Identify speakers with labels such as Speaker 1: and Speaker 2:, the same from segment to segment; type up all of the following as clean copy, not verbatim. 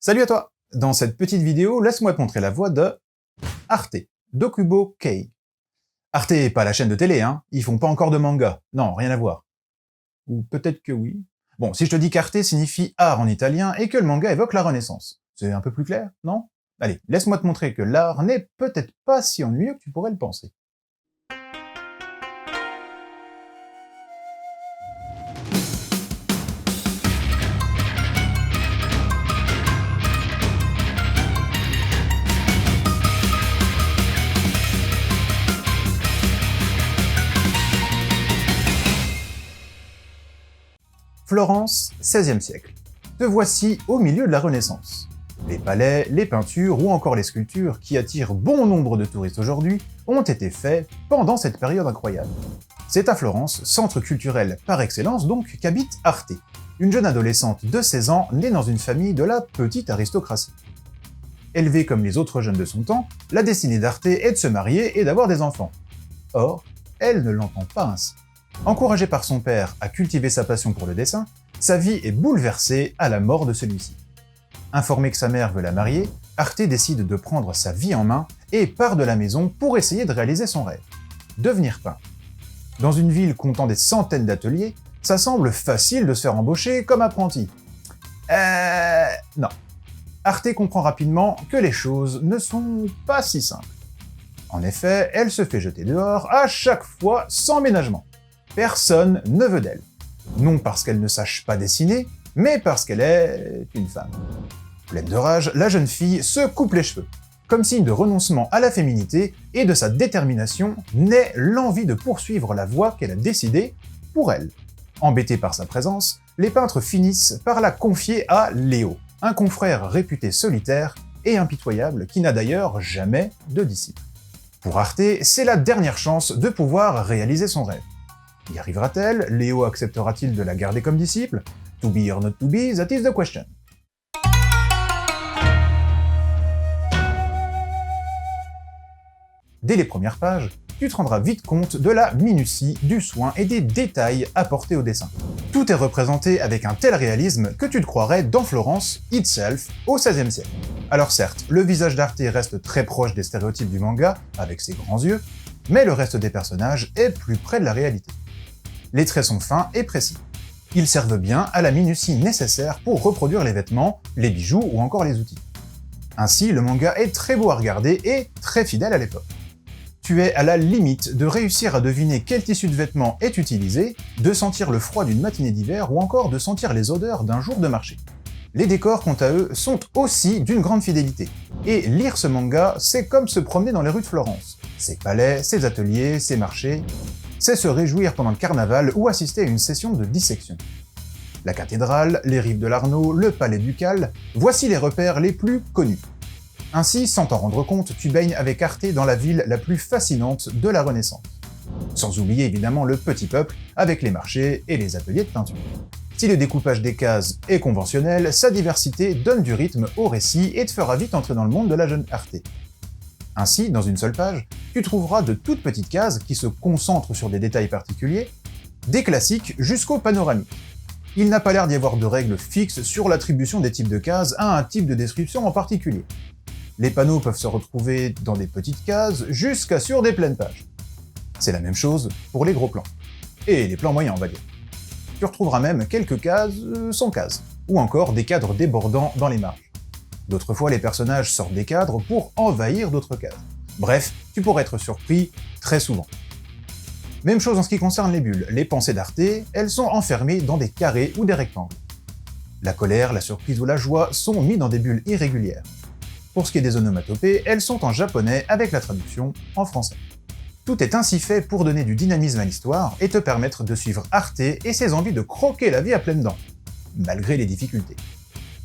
Speaker 1: Salut à toi! Dans cette petite vidéo, laisse-moi te montrer la voix de Arte, d'Okubo Kei. Arte est pas la chaîne de télé, hein, ils font pas encore de manga, non, rien à voir. Ou peut-être que oui. Bon, si je te dis qu'Arte signifie art en italien et que le manga évoque la Renaissance, c'est un peu plus clair, non? Allez, laisse-moi te montrer que l'art n'est peut-être pas si ennuyeux que tu pourrais le penser. Florence, XVIe siècle. Te voici au milieu de la Renaissance. Les palais, les peintures ou encore les sculptures qui attirent bon nombre de touristes aujourd'hui ont été faits pendant cette période incroyable. C'est à Florence, centre culturel par excellence donc, qu'habite Arte, une jeune adolescente de 16 ans née dans une famille de la petite aristocratie. Élevée comme les autres jeunes de son temps, la destinée d'Arte est de se marier et d'avoir des enfants. Or, elle ne l'entend pas ainsi. Encouragée par son père à cultiver sa passion pour le dessin, sa vie est bouleversée à la mort de celui-ci. Informée que sa mère veut la marier, Arte décide de prendre sa vie en main et part de la maison pour essayer de réaliser son rêve, devenir peintre. Dans une ville comptant des centaines d'ateliers, ça semble facile de se faire embaucher comme apprenti. Non. Arte comprend rapidement que les choses ne sont pas si simples. En effet, elle se fait jeter dehors à chaque fois sans ménagement. Personne ne veut d'elle. Non parce qu'elle ne sache pas dessiner, mais parce qu'elle est une femme. Pleine de rage, la jeune fille se coupe les cheveux. Comme signe de renoncement à la féminité et de sa détermination, naît l'envie de poursuivre la voie qu'elle a décidée pour elle. Embêtés par sa présence, les peintres finissent par la confier à Léo, un confrère réputé solitaire et impitoyable qui n'a d'ailleurs jamais de disciple. Pour Arte, c'est la dernière chance de pouvoir réaliser son rêve. Y arrivera-t-elle? Léo acceptera-t-il de la garder comme disciple? To be or not to be, that is the question. Dès les premières pages, tu te rendras vite compte de la minutie, du soin et des détails apportés au dessin. Tout est représenté avec un tel réalisme que tu te croirais dans Florence itself au XVIe siècle. Alors certes, le visage d'Arte reste très proche des stéréotypes du manga, avec ses grands yeux, mais le reste des personnages est plus près de la réalité. Les traits sont fins et précis. Ils servent bien à la minutie nécessaire pour reproduire les vêtements, les bijoux ou encore les outils. Ainsi, le manga est très beau à regarder et très fidèle à l'époque. Tu es à la limite de réussir à deviner quel tissu de vêtements est utilisé, de sentir le froid d'une matinée d'hiver ou encore de sentir les odeurs d'un jour de marché. Les décors, quant à eux, sont aussi d'une grande fidélité. Et lire ce manga, c'est comme se promener dans les rues de Florence. Ses palais, ses ateliers, ses marchés... c'est se réjouir pendant le carnaval ou assister à une session de dissection. La cathédrale, les rives de l'Arno, le palais ducal, voici les repères les plus connus. Ainsi, sans t'en rendre compte, tu baignes avec Arte dans la ville la plus fascinante de la Renaissance. Sans oublier évidemment le petit peuple, avec les marchés et les ateliers de peinture. Si le découpage des cases est conventionnel, sa diversité donne du rythme au récit et te fera vite entrer dans le monde de la jeune Arte. Ainsi, dans une seule page, tu trouveras de toutes petites cases qui se concentrent sur des détails particuliers, des classiques jusqu'au panoramique. Il n'a pas l'air d'y avoir de règles fixes sur l'attribution des types de cases à un type de description en particulier. Les panneaux peuvent se retrouver dans des petites cases jusqu'à sur des pleines pages. C'est la même chose pour les gros plans. Et les plans moyens, on va dire. Tu retrouveras même quelques cases sans cases, ou encore des cadres débordants dans les marges. D'autres fois, les personnages sortent des cadres pour envahir d'autres cases. Bref, tu pourrais être surpris très souvent. Même chose en ce qui concerne les bulles. Les pensées d'Arte, elles sont enfermées dans des carrés ou des rectangles. La colère, la surprise ou la joie sont mis dans des bulles irrégulières. Pour ce qui est des onomatopées, elles sont en japonais avec la traduction en français. Tout est ainsi fait pour donner du dynamisme à l'histoire et te permettre de suivre Arte et ses envies de croquer la vie à pleines dents, malgré les difficultés.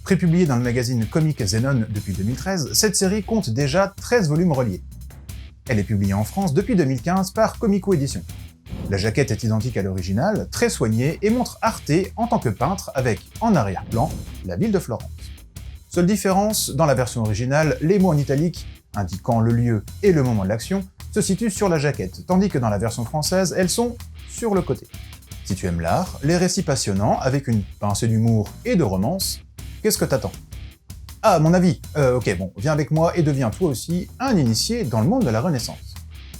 Speaker 1: Prépubliée dans le magazine Comic Zenon depuis 2013, cette série compte déjà 13 volumes reliés. Elle est publiée en France depuis 2015 par Comico Éditions. La jaquette est identique à l'original, très soignée, et montre Arte en tant que peintre avec, en arrière-plan, la ville de Florence. Seule différence, dans la version originale, les mots en italique, indiquant le lieu et le moment de l'action, se situent sur la jaquette, tandis que dans la version française, elles sont sur le côté. Si tu aimes l'art, les récits passionnants, avec une pincée d'humour et de romance, qu'est-ce que t'attends? Ah, mon avis. Ok, bon, viens avec moi et deviens toi aussi un initié dans le monde de la Renaissance.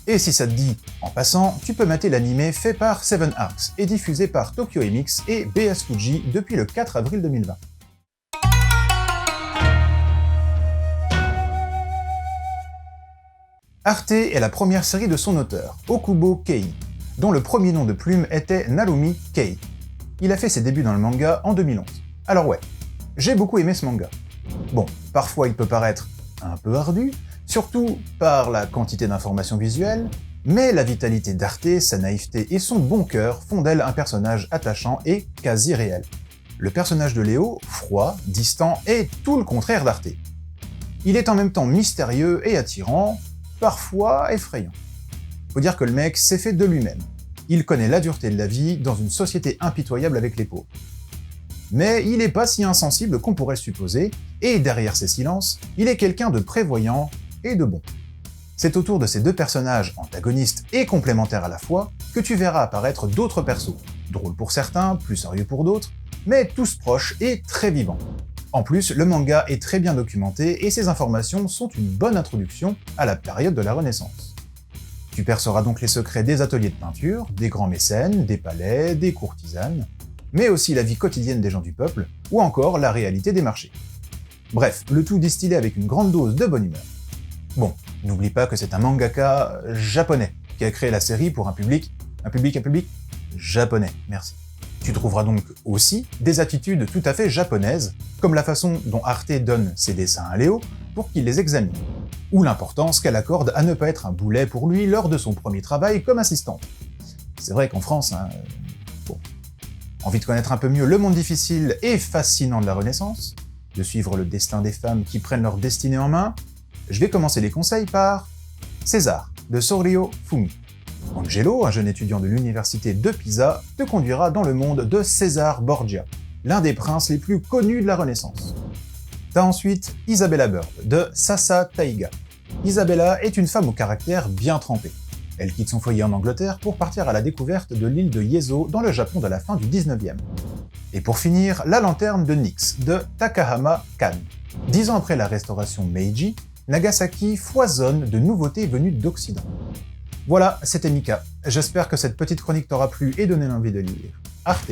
Speaker 1: Et si ça te dit, en passant, tu peux mater l'anime fait par Seven Arcs et diffusé par Tokyo MX et BS Fuji depuis le 4 avril 2020. Arte est la première série de son auteur, Okubo Kei, dont le premier nom de plume était Narumi Kei. Il a fait ses débuts dans le manga en 2011. Alors ouais, j'ai beaucoup aimé ce manga. Bon, parfois il peut paraître un peu ardu, surtout par la quantité d'informations visuelles, mais la vitalité d'Arte, sa naïveté et son bon cœur font d'elle un personnage attachant et quasi réel. Le personnage de Léo, froid, distant, est tout le contraire d'Arte. Il est en même temps mystérieux et attirant, parfois effrayant. Faut dire que le mec s'est fait de lui-même. Il connaît la dureté de la vie dans une société impitoyable avec les pauvres. Mais il n'est pas si insensible qu'on pourrait le supposer, et derrière ses silences, il est quelqu'un de prévoyant et de bon. C'est autour de ces deux personnages antagonistes et complémentaires à la fois que tu verras apparaître d'autres persos, drôles pour certains, plus sérieux pour d'autres, mais tous proches et très vivants. En plus, le manga est très bien documenté et ces informations sont une bonne introduction à la période de la Renaissance. Tu perceras donc les secrets des ateliers de peinture, des grands mécènes, des palais, des courtisanes, mais aussi la vie quotidienne des gens du peuple, ou encore la réalité des marchés. Bref, le tout distillé avec une grande dose de bonne humeur. Bon, n'oublie pas que c'est un mangaka japonais qui a créé la série pour un public japonais, merci. Tu trouveras donc aussi des attitudes tout à fait japonaises, comme la façon dont Arte donne ses dessins à Léo pour qu'il les examine, ou l'importance qu'elle accorde à ne pas être un boulet pour lui lors de son premier travail comme assistante. C'est vrai qu'en France, bon. Envie de connaître un peu mieux le monde difficile et fascinant de la Renaissance, de suivre le destin des femmes qui prennent leur destinée en main, je vais commencer les conseils par César, de Sorio Fumi. Angelo, un jeune étudiant de l'université de Pisa, te conduira dans le monde de César Borgia, l'un des princes les plus connus de la Renaissance. T'as ensuite Isabella Bird, de Sasa Taiga. Isabella est une femme au caractère bien trempé. Elle quitte son foyer en Angleterre pour partir à la découverte de l'île de Yezo dans le Japon de la fin du 19e. Et pour finir, La lanterne de Nyx, de Takahama Kan. 10 ans après la restauration Meiji, Nagasaki foisonne de nouveautés venues d'Occident. Voilà, c'était Mika. J'espère que cette petite chronique t'aura plu et donné l'envie de lire Arte.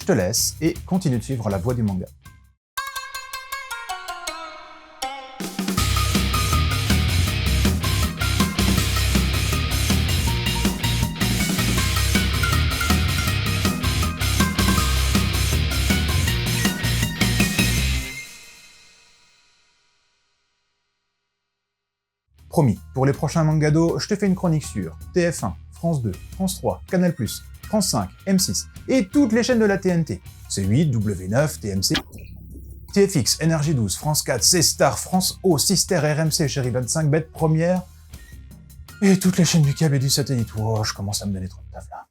Speaker 1: Je te laisse et continue de suivre la voie du manga. Promis, pour les prochains mangados, je te fais une chronique sur TF1, France 2, France 3, Canal+, France 5, M6 et toutes les chaînes de la TNT, C8, W9, TMC, TFX, Énergie 12, France 4, C-Star, France O, Sister, RMC, Chérie 25, Bête Première et toutes les chaînes du câble et du satellite. Oh, je commence à me donner trop de taf là.